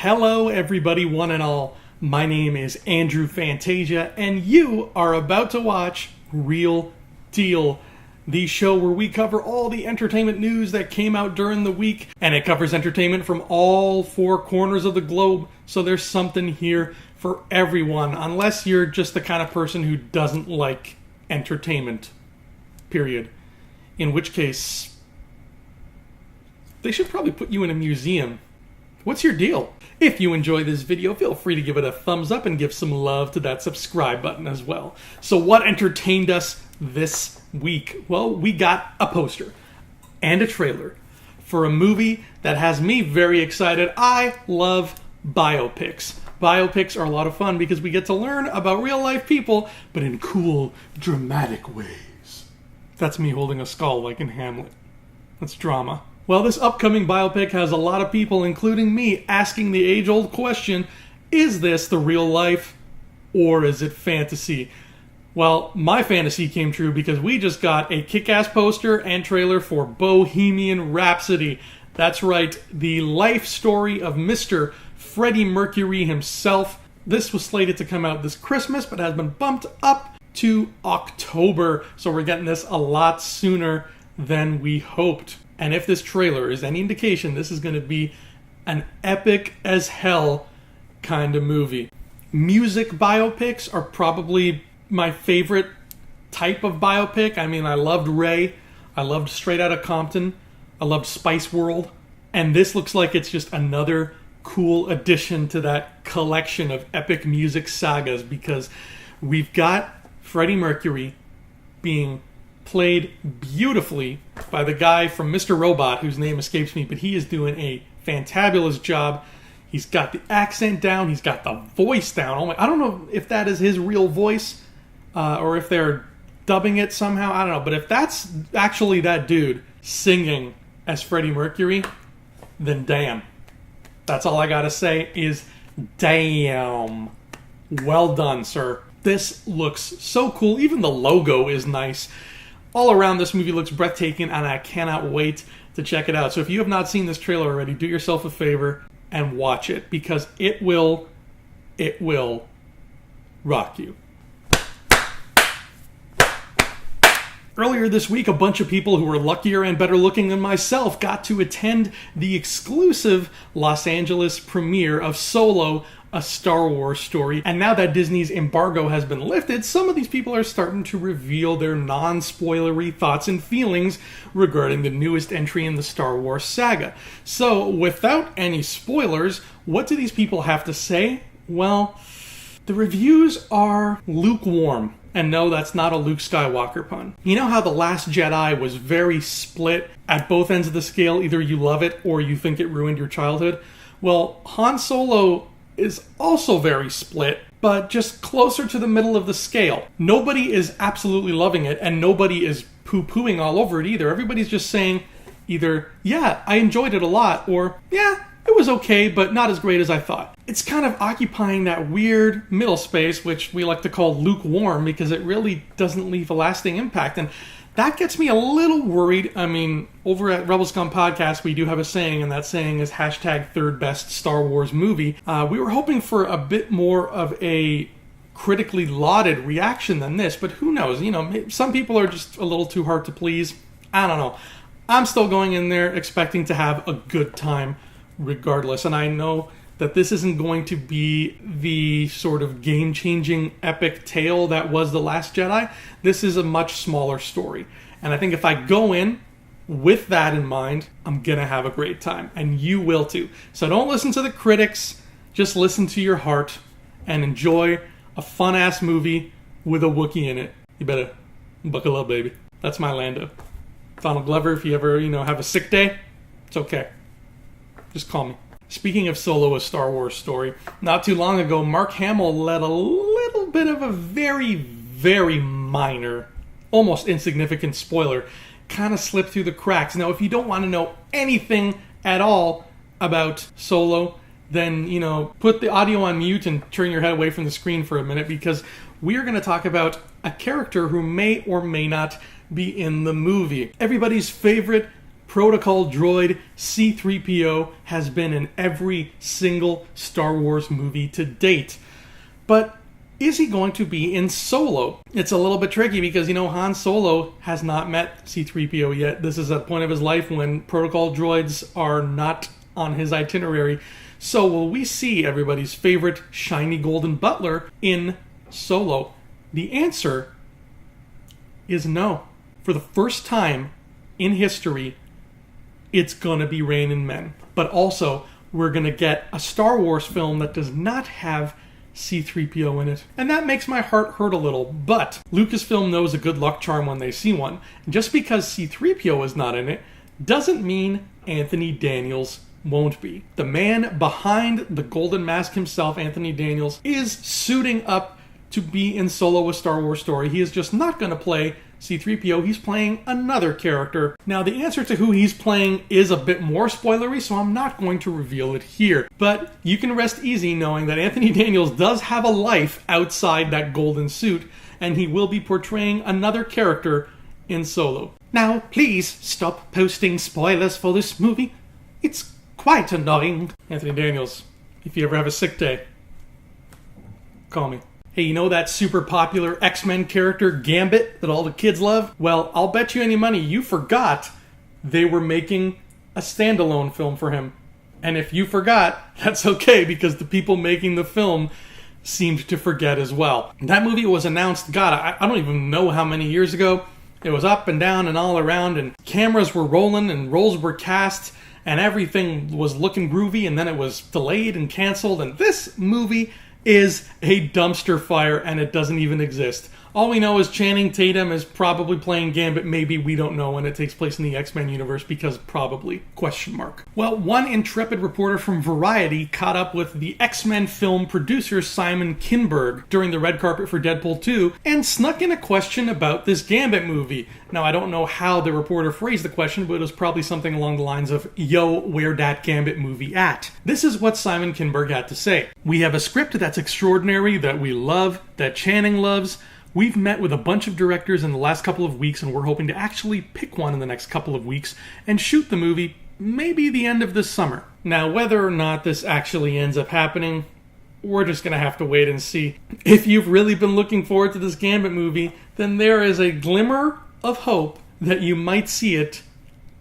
Hello everybody, one and all. My name is Andrew Fantasia, and you are about to watch Real Deal, the show where we cover all the entertainment news that came out during the week, and it covers entertainment from all four corners of the globe, so there's something here for everyone, unless you're just the kind of person who doesn't like entertainment, period. In which case, they should probably put you in a museum. What's your deal? If you enjoy this video, feel free to give it a thumbs up and give some love to that subscribe button as well. So what entertained us this week? Well, we got a poster and a trailer for a movie that has me very excited. I love biopics. Biopics are a lot of fun because we get to learn about real life people, but in cool, dramatic ways. That's me holding a skull like in Hamlet. That's drama. Well, this upcoming biopic has a lot of people, including me, asking the age-old question, is this the real life or is it fantasy? Well, my fantasy came true because we just got a kick-ass poster and trailer for Bohemian Rhapsody. That's right, the life story of Mr. Freddie Mercury himself. This was slated to come out this Christmas, but has been bumped up to October, so we're getting this a lot sooner than we hoped. And if this trailer is any indication, this is going to be an epic as hell kind of movie. Music biopics are probably my favorite type of biopic. I mean, I loved Ray. I loved Straight Outta Compton. I loved Spice World. And this looks like it's just another cool addition to that collection of epic music sagas, because we've got Freddie Mercury being played beautifully by the guy from Mr. Robot, whose name escapes me, but he is doing a fantabulous job. He's got the accent down, he's got the voice down. Oh my, I don't know if that is his real voice, or if they're dubbing it somehow, I don't know. But if that's actually that dude singing as Freddie Mercury, then damn. That's all I gotta say is damn. Well done, sir. This looks so cool. Even the logo is nice. All around, this movie looks breathtaking, and I cannot wait to check it out. So if you have not seen this trailer already, do yourself a favor and watch it, because it will rock you. Earlier this week, a bunch of people who were luckier and better looking than myself got to attend the exclusive Los Angeles premiere of Solo, a Star Wars story. And now that Disney's embargo has been lifted, some of these people are starting to reveal their non-spoilery thoughts and feelings regarding the newest entry in the Star Wars saga. So, without any spoilers, what do these people have to say? Well, the reviews are lukewarm. And no, that's not a Luke Skywalker pun. You know how The Last Jedi was very split at both ends of the scale? Either you love it or you think it ruined your childhood. Well, Han Solo is also very split, but just closer to the middle of the scale. Nobody is absolutely loving it, and nobody is poo-pooing all over it either. Everybody's just saying either, yeah, I enjoyed it a lot, or, yeah, it was okay, but not as great as I thought. It's kind of occupying that weird middle space, which we like to call lukewarm, because it really doesn't leave a lasting impact. And that gets me a little worried. I mean, over at Rebel Scum Podcast, we do have a saying, and that saying is hashtag third best Star Wars movie. We were hoping for a bit more of a critically lauded reaction than this, but who knows? You know, some people are just a little too hard to please. I don't know. I'm still going in there expecting to have a good time regardless, and I know that this isn't going to be the sort of game-changing epic tale that was The Last Jedi. This is a much smaller story, and I think if I go in with that in mind, I'm gonna have a great time, and you will too. So don't listen to the critics, just listen to your heart and enjoy a fun-ass movie with a Wookiee in it. You better buckle up, baby. That's my Lando. Donald Glover, if you ever, have a sick day, it's okay. Just call me. Speaking of Solo, a Star Wars story, not too long ago, Mark Hamill let a little bit of a very, very minor, almost insignificant spoiler kind of slip through the cracks. Now, if you don't want to know anything at all about Solo, then, put the audio on mute and turn your head away from the screen for a minute, because we are going to talk about a character who may or may not be in the movie. Everybody's favorite protocol droid C-3PO has been in every single Star Wars movie to date. But is he going to be in Solo? It's a little bit tricky because, Han Solo has not met C-3PO yet. This is a point of his life when protocol droids are not on his itinerary. So will we see everybody's favorite shiny golden butler in Solo? The answer is no. For the first time in history, it's gonna be Rain and Men. But also, we're gonna get a Star Wars film that does not have C-3PO in it. And that makes my heart hurt a little, but Lucasfilm knows a good luck charm when they see one. Just because C-3PO is not in it doesn't mean Anthony Daniels won't be. The man behind the Golden Mask himself, Anthony Daniels, is suiting up to be in Solo: A Star Wars Story. He is just not going to play C-3PO, he's playing another character. Now, the answer to who he's playing is a bit more spoilery, so I'm not going to reveal it here. But you can rest easy knowing that Anthony Daniels does have a life outside that golden suit, and he will be portraying another character in Solo. Now, please stop posting spoilers for this movie. It's quite annoying. Anthony Daniels, if you ever have a sick day, call me. Hey, you know that super popular X-Men character Gambit that all the kids love? Well, I'll bet you any money you forgot they were making a standalone film for him. And if you forgot, that's okay, because the people making the film seemed to forget as well. That movie was announced, I don't even know how many years ago. It was up and down and all around, and cameras were rolling and roles were cast, and everything was looking groovy, and then it was delayed and canceled, and this movie is a dumpster fire, and it doesn't even exist. All we know is Channing Tatum is probably playing Gambit. Maybe, we don't know, and it takes place in the X-Men universe because probably, ? Well, one intrepid reporter from Variety caught up with the X-Men film producer Simon Kinberg during the red carpet for Deadpool 2 and snuck in a question about this Gambit movie. Now, I don't know how the reporter phrased the question, but it was probably something along the lines of, "Yo, where dat Gambit movie at?" This is what Simon Kinberg had to say. "We have a script that's extraordinary, that we love, that Channing loves. We've met with a bunch of directors in the last couple of weeks, and we're hoping to actually pick one in the next couple of weeks and shoot the movie maybe the end of this summer." Now, whether or not this actually ends up happening, we're just going to have to wait and see. If you've really been looking forward to this Gambit movie, then there is a glimmer of hope that you might see it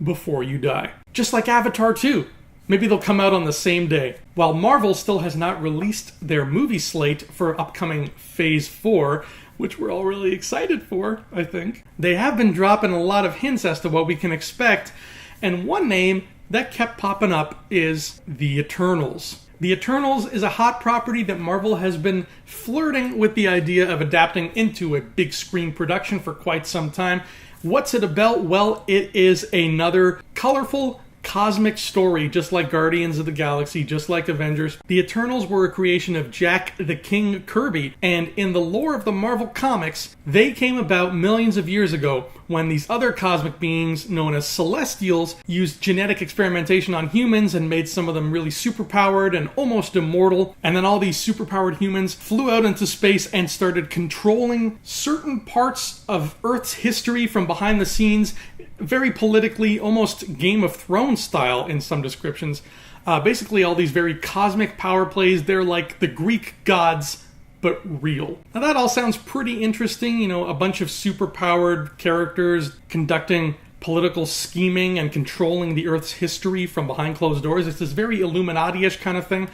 before you die. Just like Avatar 2. Maybe they'll come out on the same day. While Marvel still has not released their movie slate for upcoming Phase 4, which we're all really excited for, I think, they have been dropping a lot of hints as to what we can expect, and one name that kept popping up is The Eternals. The Eternals is a hot property that Marvel has been flirting with the idea of adapting into a big screen production for quite some time. What's it about? Well, it is another colorful cosmic story, just like Guardians of the Galaxy, just like Avengers. The Eternals were a creation of Jack the King Kirby, and in the lore of the Marvel Comics, they came about millions of years ago when these other cosmic beings, known as Celestials, used genetic experimentation on humans and made some of them really superpowered and almost immortal. And then all these superpowered humans flew out into space and started controlling certain parts of Earth's history from behind the scenes, very politically, almost Game of Thrones style in some descriptions. Basically all these very cosmic power plays. They're like the Greek gods, but real. Now that all sounds pretty interesting, a bunch of superpowered characters conducting political scheming and controlling the Earth's history from behind closed doors. It's this very Illuminati-ish kind of thing.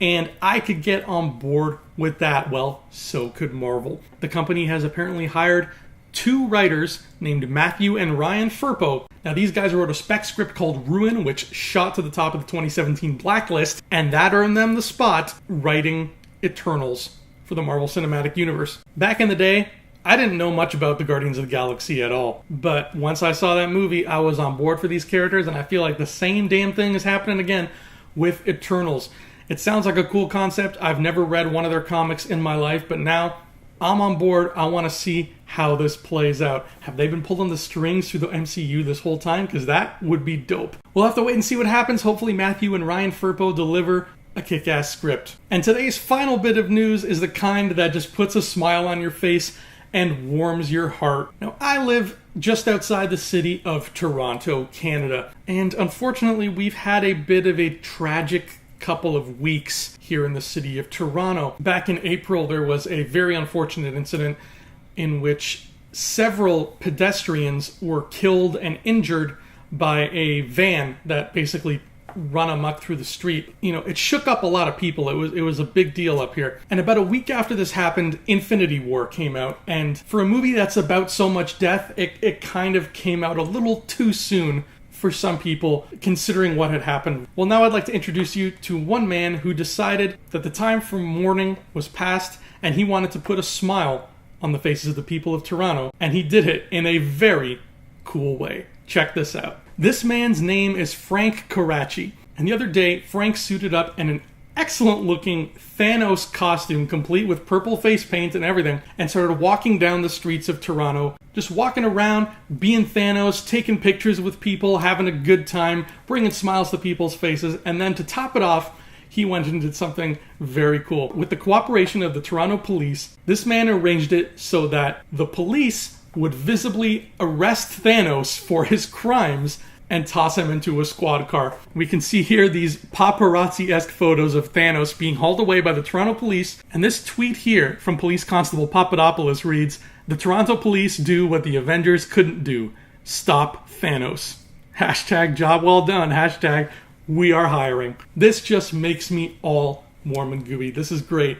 And I could get on board with that. Well, so could Marvel. The company has apparently hired 2 writers named Matthew and Ryan Firpo. Now, these guys wrote a spec script called Ruin, which shot to the top of the 2017 Blacklist, and that earned them the spot writing Eternals for the Marvel Cinematic Universe. Back in the day, I didn't know much about the Guardians of the Galaxy at all, but once I saw that movie, I was on board for these characters, and I feel like the same damn thing is happening again with Eternals. It sounds like a cool concept. I've never read one of their comics in my life, but now I'm on board. I want to see how this plays out. Have they been pulling the strings through the MCU this whole time? Because that would be dope. We'll have to wait and see what happens. Hopefully Matthew and Ryan Firpo deliver a kick-ass script. And today's final bit of news is the kind that just puts a smile on your face and warms your heart. Now, I live just outside the city of Toronto, Canada. And unfortunately, we've had a bit of a tragic couple of weeks here in the city of Toronto. Back in April, there was a very unfortunate incident in which several pedestrians were killed and injured by a van that basically run amok through the street. You know, it shook up a lot of people. It was a big deal up here. And about a week after this happened, Infinity War came out. And for a movie that's about so much death, it kind of came out a little too soon for some people, considering what had happened. Well, now I'd like to introduce you to one man who decided that the time for mourning was past, and he wanted to put a smile on the faces of the people of Toronto. And he did it in a very cool way. Check this out. This man's name is Frank Karachi. And the other day, Frank suited up in an excellent-looking Thanos costume, complete with purple face paint and everything, and started walking down the streets of Toronto, just walking around, being Thanos, taking pictures with people, having a good time, bringing smiles to people's faces, and then to top it off, he went and did something very cool. With the cooperation of the Toronto police, this man arranged it so that the police would visibly arrest Thanos for his crimes and toss him into a squad car. We can see here these paparazzi-esque photos of Thanos being hauled away by the Toronto police, and this tweet here from Police Constable Papadopoulos reads, "The Toronto police do what the Avengers couldn't do. Stop Thanos. Hashtag job well done. Hashtag we are hiring." This just makes me all warm and gooey. This is great.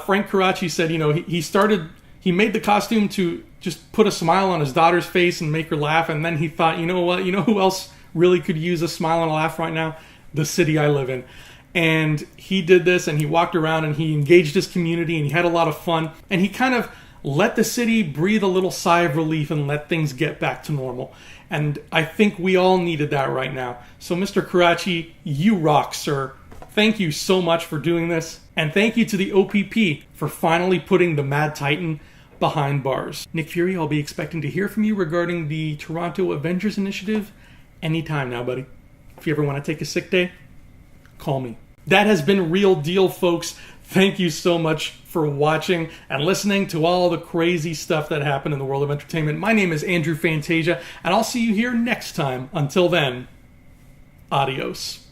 Frank Karachi said, you know, he made the costume to just put a smile on his daughter's face and make her laugh, and then he thought, you know what, you know who else really could use a smile and a laugh right now? The city I live in. And he did this, and he walked around, and he engaged his community, and he had a lot of fun, and he kind of let the city breathe a little sigh of relief and let things get back to normal. And I think we all needed that right now. So Mr. Karachi, you rock, sir. Thank you so much for doing this. And thank you to the OPP for finally putting the Mad Titan behind bars. Nick Fury, I'll be expecting to hear from you regarding the Toronto Avengers Initiative anytime now, buddy. If you ever want to take a sick day, call me. That has been Real Deal, folks. Thank you so much for watching and listening to all the crazy stuff that happened in the world of entertainment. My name is Andrew Fantasia, and I'll see you here next time. Until then, adios.